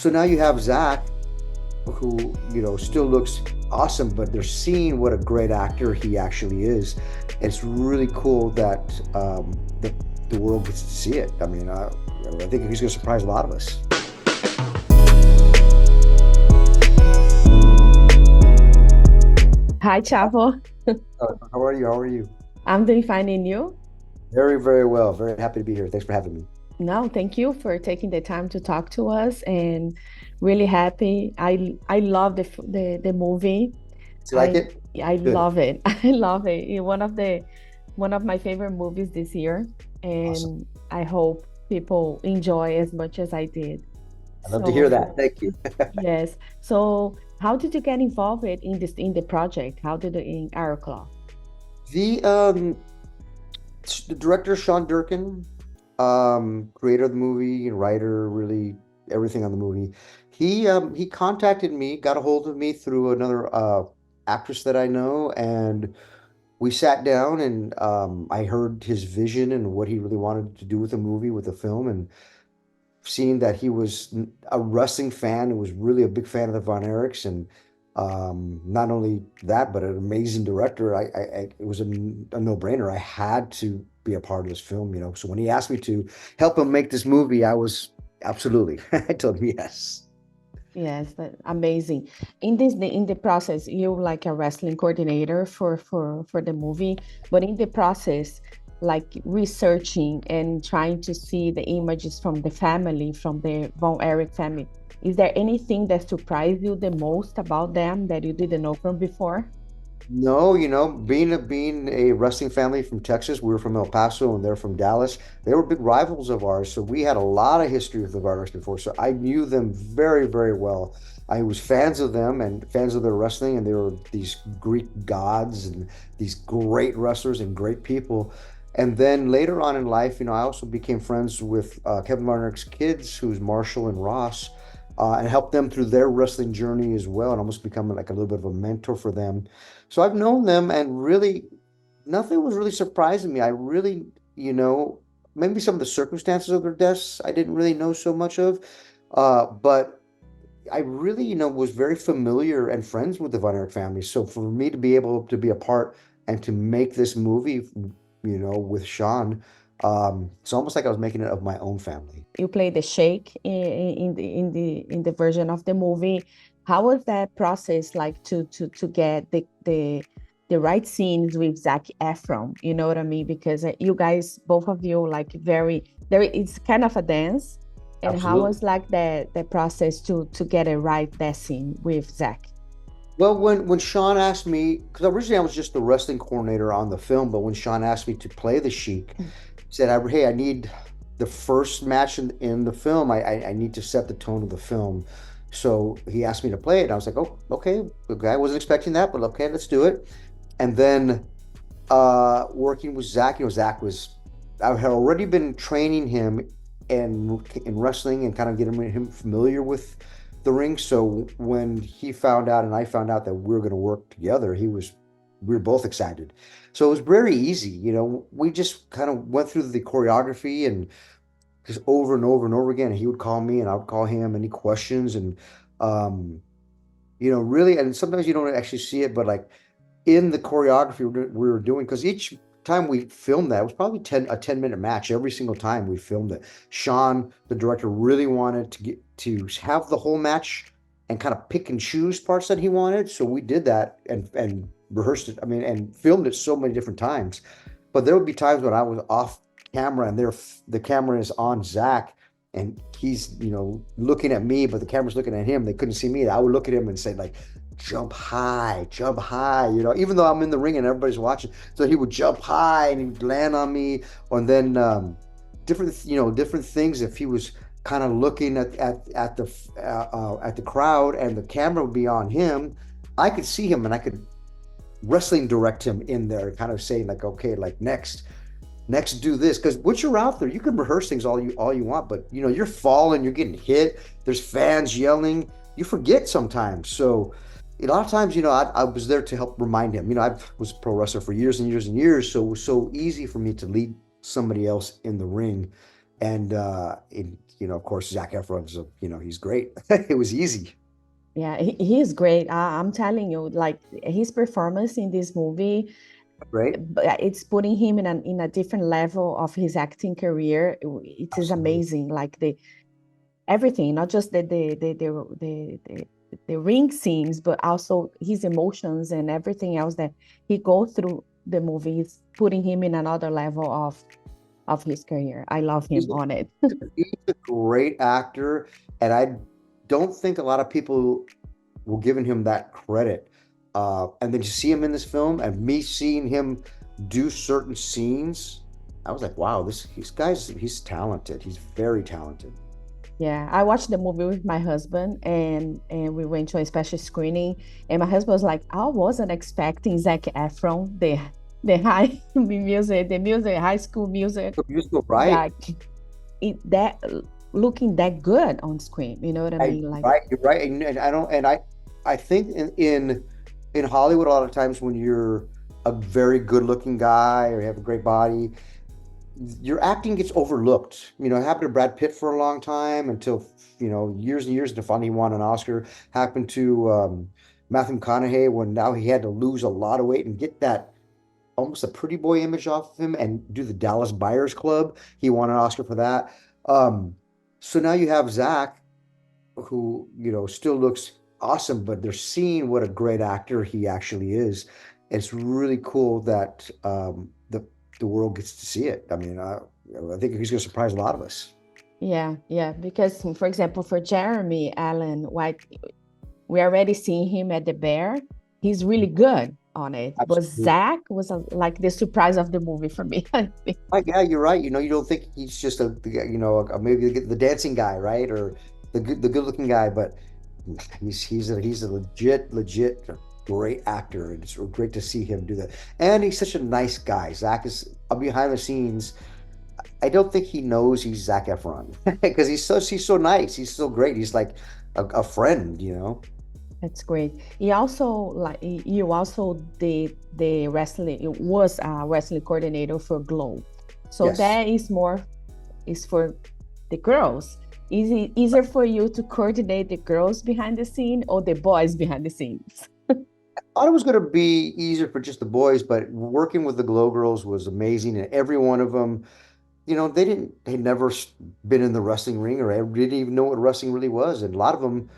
So now you have Zach, who still looks awesome, but they're seeing what a great actor he actually is. It's really cool that the world gets to see it. I mean, I think he's going to surprise a lot of us. Hi, Chavo. How are you? How are you? I'm doing fine in you. Very, very well. Very happy to be here. Thanks for having me. No, thank you for taking the time to talk to us and really happy. I love the movie. Do you like I it? I Good. love it. I love it. One of my favorite movies this year, Awesome. and I hope people enjoy as much as I did. I love to hear So, that. Thank you. yes. So, how did you get involved in the project? How did it in Araclaw? The the director Sean Durkin, creator of the movie and writer, really everything on the movie. He contacted me, got a hold of me through another actress that I know, and we sat down and I heard his vision and what he really wanted to do with the movie, with the film, and seeing that he was a wrestling fan and was really a big fan of the Von Erichs, and not only that, but an amazing director. It was a no-brainer. I had to be a part of this film, So when he asked me to help him make this movie, I was absolutely. I told him yes. Yes, amazing. In the process, you like a wrestling coordinator for the movie, but in the process, like researching and trying to see the images from the family, from the Von Erich family, is there anything that surprised you the most about them that you didn't know from before? No, being a wrestling family from Texas, we were from El Paso and they're from Dallas. They were big rivals of ours, so we had a lot of history with the Vargas before. So I knew them very, very well. I was fans of them and fans of their wrestling, and they were these Greek gods and these great wrestlers and great people. And then later on in life, I also became friends with Kevin Varnerick's kids, who's Marshall and Ross, and helped them through their wrestling journey as well, and almost become like a little bit of a mentor for them. So I've known them, and really, nothing was really surprising me. I really, maybe some of the circumstances of their deaths I didn't really know so much of, but I really, was very familiar and friends with the Von Erich family. So for me to be able to be a part and to make this movie, with Sean, it's almost like I was making it of my own family. You play the Shake in the version of the movie. How was that process like to get the right scenes with Zac Efron? You know what I mean? Because you guys, both of you, like very there. It's kind of a dance. And how Absolutely. was like the process to get it right that scene with Zac? Well, when Sean asked me, because originally I was just the wrestling coordinator on the film, but when Sean asked me to play the Sheik, he said, "Hey, I need the first match in the film. I need to set the tone of the film." So he asked me to play it. And I was like, "Oh, okay. I wasn't expecting that, but okay, let's do it." And then working with Zach, Zach was, I had already been training him in wrestling and kind of getting him familiar with the ring. So when he found out and I found out that we were going to work together, we were both excited. So it was very easy. We just kind of went through the choreography and just over and over and over again. He would call me and I would call him, any questions, and um, really, and sometimes you don't actually see it, but like in the choreography we were doing, because each time we filmed that, it was probably 10-minute match every single time we filmed it. Sean, the director, really wanted to have the whole match and kind of pick and choose parts that he wanted. So we did that and rehearsed it. I mean, and filmed it so many different times. But there would be times when I was off camera and the camera is on Zach and he's looking at me, but the camera's looking at him. They couldn't see me. I would look at him and say like, jump high, even though I'm in the ring and everybody's watching. So he would jump high and he'd land on me. And then different things. If he was kind of looking at the crowd and the camera would be on him, I could see him and I could wrestling direct him in there, kind of saying like, okay, like next do this. Because once you're out there, you can rehearse things all you want, but you're falling, you're getting hit, there's fans yelling, you forget sometimes. So a lot of times, I was there to help remind him. I was a pro wrestler for years and years and years, so it was so easy for me to lead somebody else in the ring, and of course, Zac Efron's, he's great. It was easy, Yeah, he is great. I'm telling you, like his performance in this movie, right? it's putting him in a different level of his acting career. It is Absolutely. amazing. Like the everything, not just the ring scenes, but also his emotions and everything else that he go through the movie is putting him in another level of his career. I love He's him on it. he's a great actor, and I don't think a lot of people will giving him that credit. And then to see him in this film and me seeing him do certain scenes, I was like, wow, he's talented. He's very talented. Yeah, I watched the movie with my husband and we went to a special screening and my husband was like, I wasn't expecting Zac Efron, the music, high school music, So musical, right? like that looking that good on screen. You know what I mean? Like, You're right. And I don't, and I think in Hollywood, a lot of times when you're a very good looking guy or you have a great body, your acting gets overlooked. It happened to Brad Pitt for a long time until, years and years until finally he won an Oscar. Happened to Matthew McConaughey when now he had to lose a lot of weight and get that almost a pretty boy image off of him and do the Dallas Buyers Club. He won an Oscar for that. So now you have Zach, who, still looks awesome, but they're seeing what a great actor he actually is. It's really cool that the world gets to see it. I mean, I think he's going to surprise a lot of us. yeah, yeah. Because for example, for Jeremy Allen White, we already seen him at the Bear. He's really good on it. But Absolutely. Zach was like the surprise of the movie for me. I think. Right, yeah, you're right. You don't think he's just maybe the dancing guy, right? Or the good looking guy, but he's a legit great actor, and it's great to see him do that. And he's such a nice guy. Zach is behind the scenes. I don't think he knows he's Zac Efron because he's so nice. He's so great. He's like a friend. That's great. He also like you also did the wrestling. It was a wrestling coordinator for Glow, so Yes. that is more is for the girls. Is it easier for you to coordinate the girls behind the scene or the boys behind the scenes? Thought it was going to be easier for just the boys, but working with the Glow Girls was amazing, and every one of them, they'd never been in the wrestling ring or didn't even know what wrestling really was, and a lot of them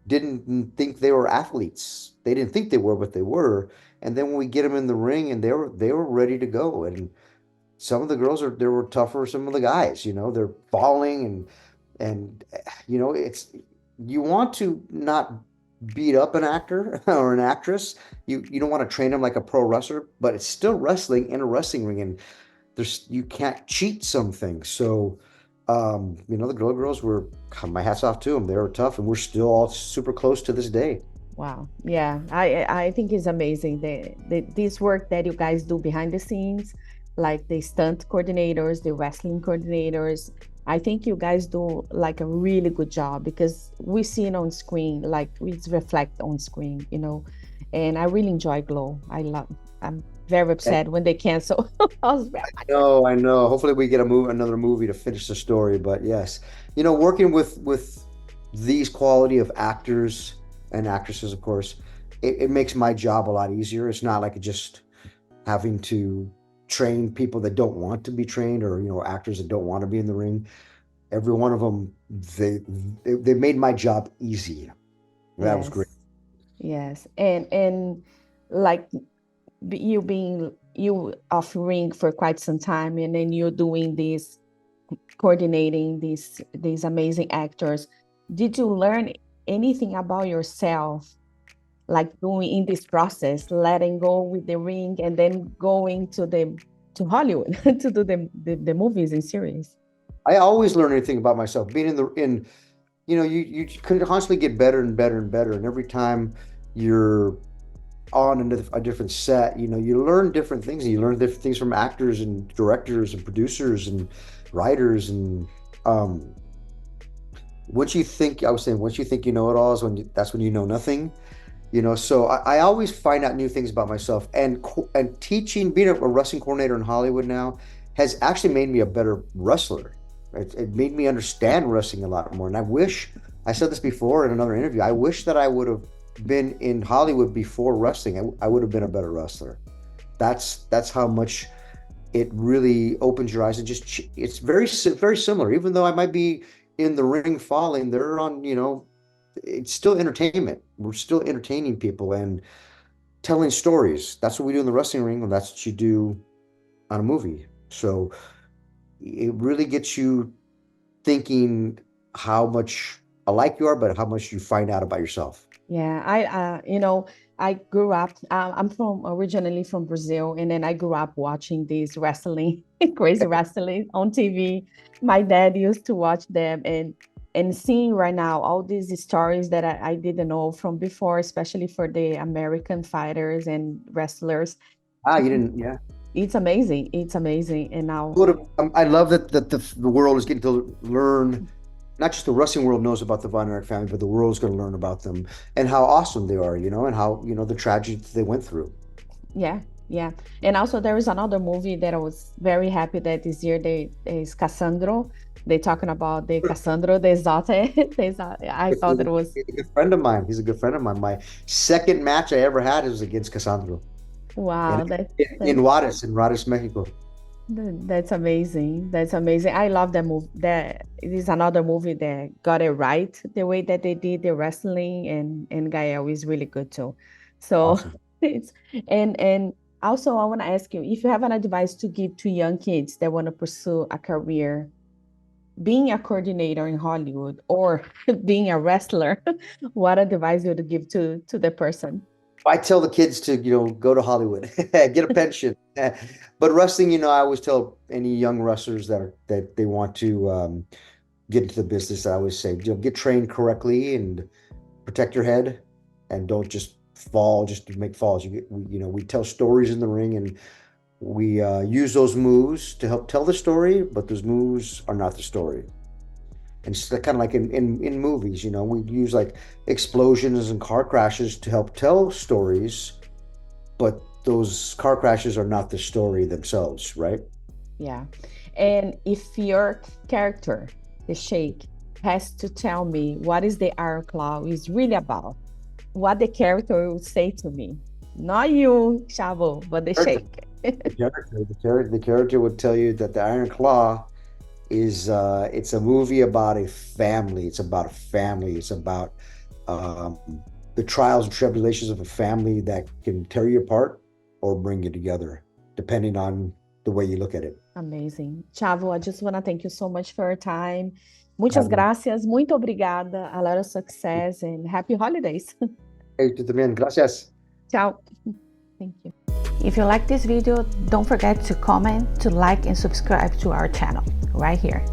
didn't think they were athletes. They didn't think they were, but they were. And then when we get them in the ring, and they were ready to go, and some of the girls they were tougher than some of the guys. They're falling and it's you want to not beat up an actor or an actress. You don't want to train them like a pro wrestler, but it's still wrestling in a wrestling ring, and you can't cheat some things. So, the Glow Girls were my hats off to them. They were tough, and we're still all super close to this day. Wow. Yeah, I think it's amazing this work that you guys do behind the scenes, like the stunt coordinators, the wrestling coordinators. I think you guys do like a really good job because we see it on screen, like it's reflect on screen, And I really enjoy Glow. I'm very And upset when they cancel. I was very I know. Hopefully, we get another movie to finish the story. But yes, working with these quality of actors and actresses, of course, it makes my job a lot easier. It's not like just having to train people that don't want to be trained, or actors that don't want to be in the ring. Every one of them, they made my job easy. That was great. Yes, yes. And like you being you off ring for quite some time and then you're doing this coordinating these amazing actors, did you learn anything about yourself like doing in this process, letting go with the ring and then going to Hollywood to do the movies and series? I always learn anything about myself. Being you can constantly get better and better and better. And every time you're on a different set, you learn different things, and you learn different things from actors and directors and producers and writers. And um, once you think you know it all is that's when you know nothing. So I always find out new things about myself, and teaching, being a wrestling coordinator in Hollywood now has actually made me a better wrestler. It made me understand wrestling a lot more. And I said this before in another interview, I wish that I would have been in Hollywood before wrestling. I would have been a better wrestler. That's how much it really opens your eyes and it's very similar. Even though I might be in the ring falling, they're on, it's still entertainment. We're still entertaining people and telling stories. That's what we do in the wrestling ring, and that's what you do on a movie. So it really gets you thinking how much alike you are, but how much you find out about yourself. Yeah, I grew up, I'm originally from Brazil, and then I grew up watching these wrestling, crazy wrestling on TV. My dad used to watch them, and seeing right now all these stories that I didn't know from before, especially for the American fighters and wrestlers. You didn't, yeah. It's amazing. It's amazing. And now, I love that the world is getting to learn. Not just the wrestling world knows about the Von Erich family, but the world's going to learn about them and how awesome they are, and how, the tragedy they went through. Yeah, yeah. And also there is another movie that I was very happy that this year is Cassandro. They're talking about the Cassandro de Zote. I thought it was He's a good friend of mine. He's a good friend of mine. My second match I ever had was against Cassandro. Wow, in Juarez, Mexico. That's amazing. That's amazing. I love that movie. That it is another movie that got it right. The way that they did the wrestling and Gael is really good too. So Awesome. it's and also I want to ask you if you have an advice to give to young kids that want to pursue a career, being a coordinator in Hollywood or being a wrestler, what advice would you give to the person? I tell the kids to, go to Hollywood, get a pension. But wrestling, I always tell any young wrestlers that they want to get into the business, I always say, get trained correctly and protect your head and don't just fall just to make falls. We tell stories in the ring and we use those moves to help tell the story, but those moves are not the story. And it's kind of like in movies, we use like explosions and car crashes to help tell stories, but those car crashes are not the story themselves, right? Yeah. And if your character, the Shake, has to tell me what is the Iron Claw is really about, what the character will say to me, not you, Chavo, but the Shake. The character would tell you that the Iron Claw is it's a movie about a family. It's about a family. It's about the trials and tribulations of a family that can tear you apart or bring you together, depending on the way you look at it. Amazing. Chavo, I just want to thank you so much for your time. Muchas gracias. Muito obrigada. A lot of success and happy holidays. Hey, tú también. Gracias. Ciao. Thank you. If you like this video, don't forget to comment, to like, and subscribe to our channel right here.